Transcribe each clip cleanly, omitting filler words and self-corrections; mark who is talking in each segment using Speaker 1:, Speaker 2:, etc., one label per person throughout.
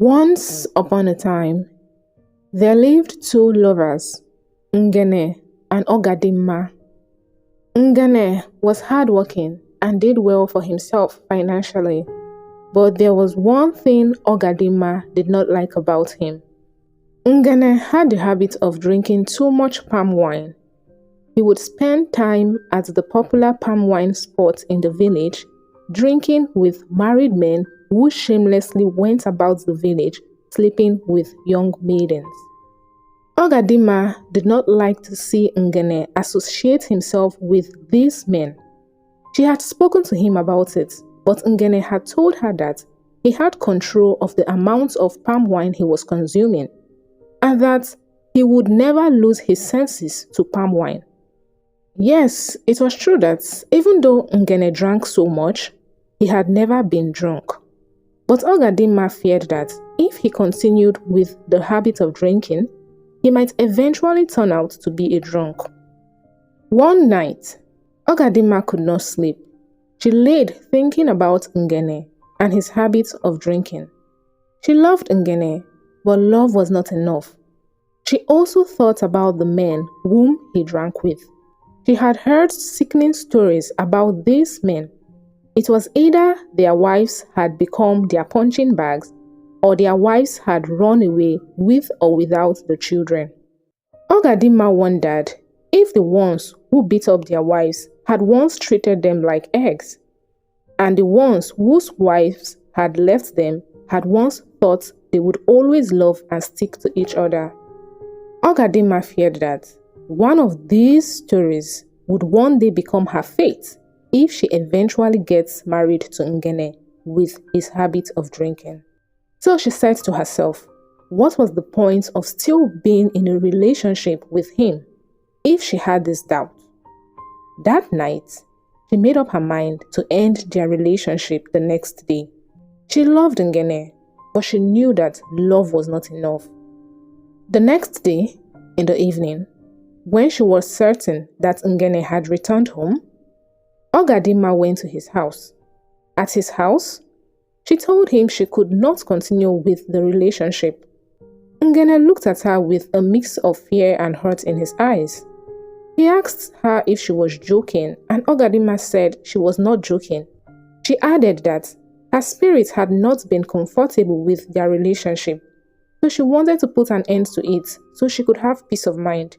Speaker 1: Once upon a time, there lived two lovers, Ngene and Ogadimma. Ngene was hardworking and did well for himself financially, but there was one thing Ogadimma did not like about him. Ngene had the habit of drinking too much palm wine. He would spend time at the popular palm wine spot in the village, drinking with married men who shamelessly went about the village sleeping with young maidens. Ogadimma did not like to see Ngene associate himself with these men. She had spoken to him about it, but Ngene had told her that he had control of the amount of palm wine he was consuming, and that he would never lose his senses to palm wine. Yes, it was true that even though Ngene drank so much, he had never been drunk. But Ogadimma feared that if he continued with the habit of drinking, he might eventually turn out to be a drunk. One night, Ogadimma could not sleep. She laid thinking about Ngene and his habit of drinking. She loved Ngene, but love was not enough. She also thought about the men whom he drank with. She had heard sickening stories about these men. It was either their wives had become their punching bags, or their wives had run away with or without the children. Ogadimma wondered if the ones who beat up their wives had once treated them like eggs, and the ones whose wives had left them had once thought they would always love and stick to each other. Ogadimma feared that one of these stories would one day become her fate if she eventually gets married to Ngene with his habit of drinking. So she said to herself, what was the point of still being in a relationship with him if she had this doubt? That night, she made up her mind to end their relationship the next day. She loved Ngene, but she knew that love was not enough. The next day, in the evening, when she was certain that Ngene had returned home, Ogadimma went to his house. At his house, she told him she could not continue with the relationship. Ngene looked at her with a mix of fear and hurt in his eyes. He asked her if she was joking, and Ogadimma said she was not joking. She added that her spirit had not been comfortable with their relationship, so she wanted to put an end to it so she could have peace of mind.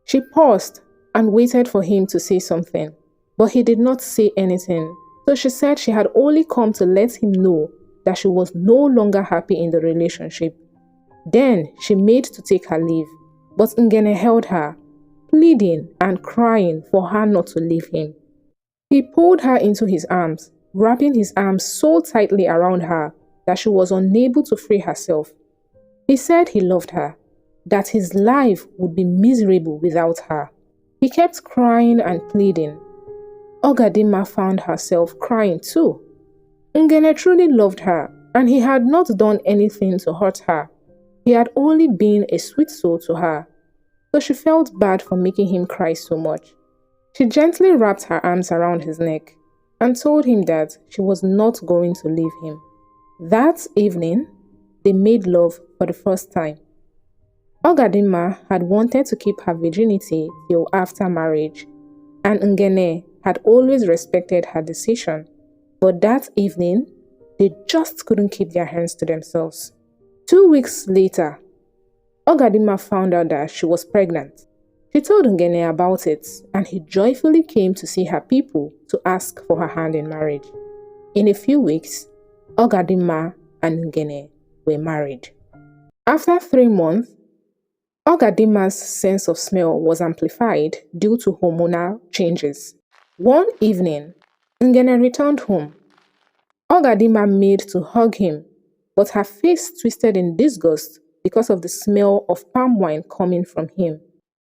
Speaker 1: She paused and waited for him to say something, but he did not say anything, so she said she had only come to let him know that she was no longer happy in the relationship. Then she made to take her leave, but Ngene held her, pleading and crying for her not to leave him. He pulled her into his arms, wrapping his arms so tightly around her that she was unable to free herself. He said he loved her, that his life would be miserable without her. He kept crying and pleading. Ogadimma found herself crying too. Ngene truly loved her, and he had not done anything to hurt her. He had only been a sweet soul to her, so she felt bad for making him cry so much. She gently wrapped her arms around his neck and told him that she was not going to leave him. That evening, they made love for the first time. Ogadimma had wanted to keep her virginity till after marriage, and Ngene had always respected her decision, but that evening, they just couldn't keep their hands to themselves. 2 weeks later, Ogadimma found out that she was pregnant. She told Ngene about it, and he joyfully came to see her people to ask for her hand in marriage. In a few weeks, Ogadimma and Ngene were married. After 3 months, Ogadimma's sense of smell was amplified due to hormonal changes. One evening, Ngene returned home. Ogadimma made to hug him, but her face twisted in disgust because of the smell of palm wine coming from him.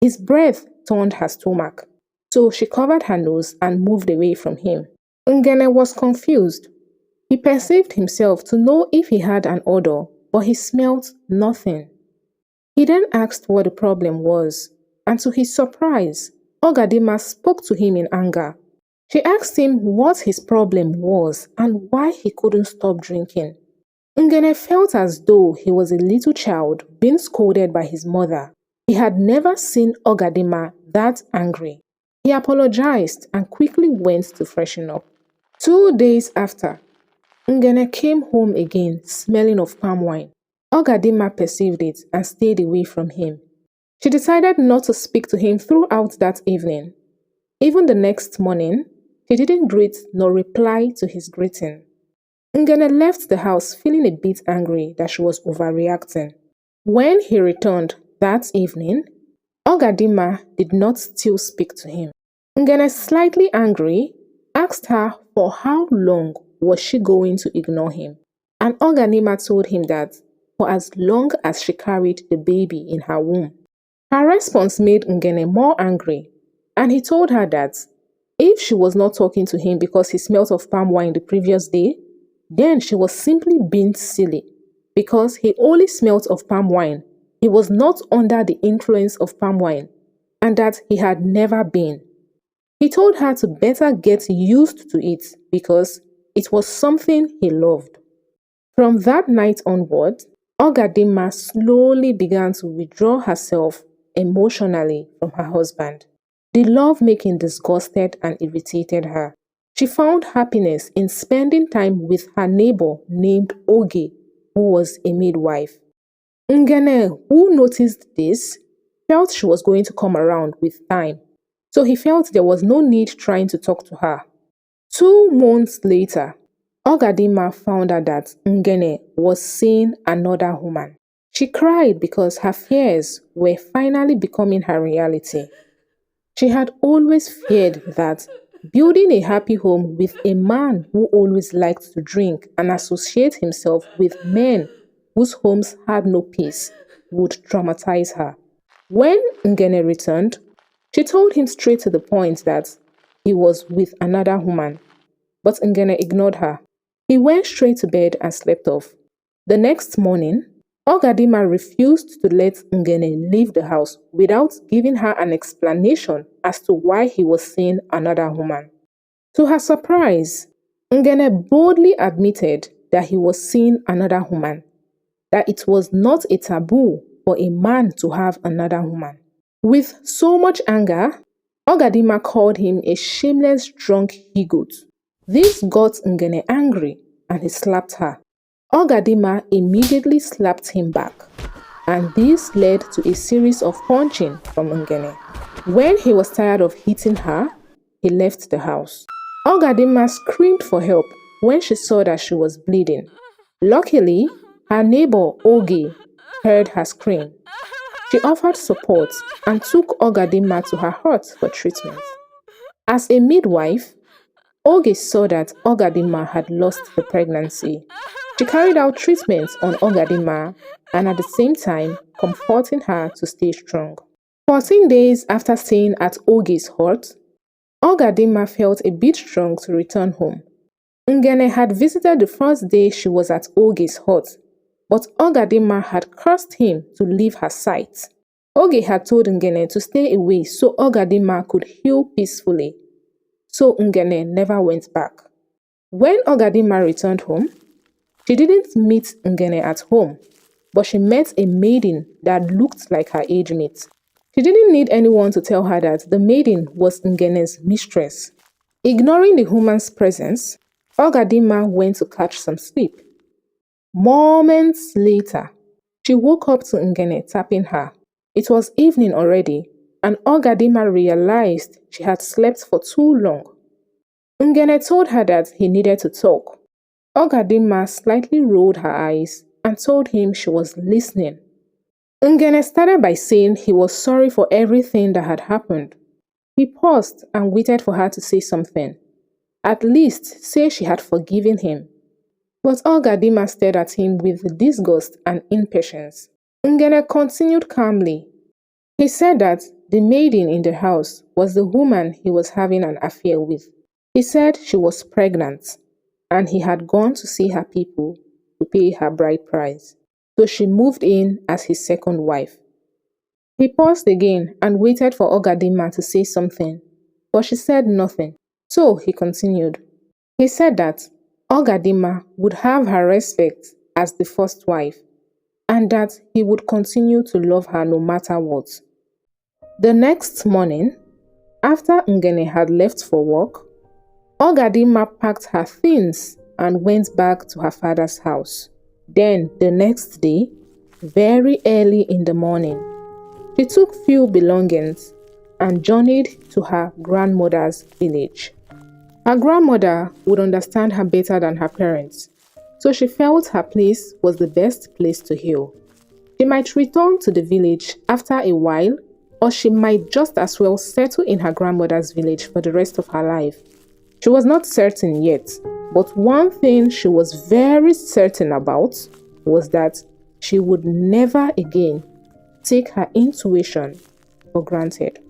Speaker 1: His breath turned her stomach, so she covered her nose and moved away from him. Ngene was confused. He perceived himself to know if he had an odor, but he smelled nothing. He then asked what the problem was, and to his surprise, Ogadimma spoke to him in anger. She asked him what his problem was and why he couldn't stop drinking. Ngene felt as though he was a little child being scolded by his mother. He had never seen Ogadima that angry. He apologized and quickly went to freshen up. 2 days after, Ngene came home again smelling of palm wine. Ogadima perceived it and stayed away from him. She decided not to speak to him throughout that evening. Even the next morning, she didn't greet nor reply to his greeting. Ngene left the house feeling a bit angry that she was overreacting. When he returned that evening, Ogadima did not still speak to him. Ngene, slightly angry, asked her for how long was she going to ignore him, and Ogadima told him that for as long as she carried the baby in her womb. Her response made Ngene more angry, and he told her that if she was not talking to him because he smelt of palm wine the previous day, then she was simply being silly because he only smelt of palm wine. He was not under the influence of palm wine, and that he had never been. He told her to better get used to it because it was something he loved. From that night onward, Ogadima slowly began to withdraw herself emotionally from her husband. The lovemaking disgusted and irritated her. She found happiness in spending time with her neighbor named Oge, who was a midwife. Ngene, who noticed this, felt she was going to come around with time, so he felt there was no need trying to talk to her. 2 months later, Ogadima found out that Ngene was seeing another woman. She cried because her fears were finally becoming her reality. She had always feared that building a happy home with a man who always liked to drink and associate himself with men whose homes had no peace would traumatize her. When Ngene returned, she told him straight to the point that he was with another woman, but Ngene ignored her. He went straight to bed and slept off. The next morning, Ogadima refused to let Ngene leave the house without giving her an explanation as to why he was seeing another woman. To her surprise, Ngene boldly admitted that he was seeing another woman, that it was not a taboo for a man to have another woman. With so much anger, Ogadima called him a shameless drunk he-goat. This got Ngene angry and he slapped her. Ogadima immediately slapped him back, and this led to a series of punching from Ngene. When he was tired of hitting her, he left the house. Ogadima screamed for help when she saw that she was bleeding. Luckily, her neighbor Oge heard her scream. She offered support and took Ogadima to her hut for treatment. As a midwife, Oge saw that Ogadima had lost the pregnancy. She carried out treatments on Ogadima and at the same time comforting her to stay strong. 14 days after staying at Oge's hut, Ogadima felt a bit strong to return home. Ngene had visited the first day she was at Oge's hut, but Ogadima had cursed him to leave her sight. Oge had told Ngene to stay away so Ogadima could heal peacefully. So Ngene never went back. When Ogadima returned home, she didn't meet Ngene at home, but she met a maiden that looked like her age mate. She didn't need anyone to tell her that the maiden was Ngene's mistress. Ignoring the woman's presence, Ogadima went to catch some sleep. Moments later, she woke up to Ngene tapping her. It was evening already, and Ogadima realized she had slept for too long. Ngene told her that he needed to talk. Ogadima slightly rolled her eyes and told him she was listening. Ngene started by saying he was sorry for everything that had happened. He paused and waited for her to say something. At least say she had forgiven him. But Ogadima stared at him with disgust and impatience. Ngene continued calmly. He said that the maiden in the house was the woman he was having an affair with. He said she was pregnant, and he had gone to see her people to pay her bride price. So she moved in as his second wife. He paused again and waited for Ogadima to say something, but she said nothing. So he continued. He said that Ogadima would have her respect as the first wife, and that he would continue to love her no matter what. The next morning, after Ngene had left for work, Ogadimma packed her things and went back to her father's house. Then, the next day, very early in the morning, she took few belongings and journeyed to her grandmother's village. Her grandmother would understand her better than her parents, so she felt her place was the best place to heal. She might return to the village after a while, or she might just as well settle in her grandmother's village for the rest of her life. She was not certain yet, but one thing she was very certain about was that she would never again take her intuition for granted.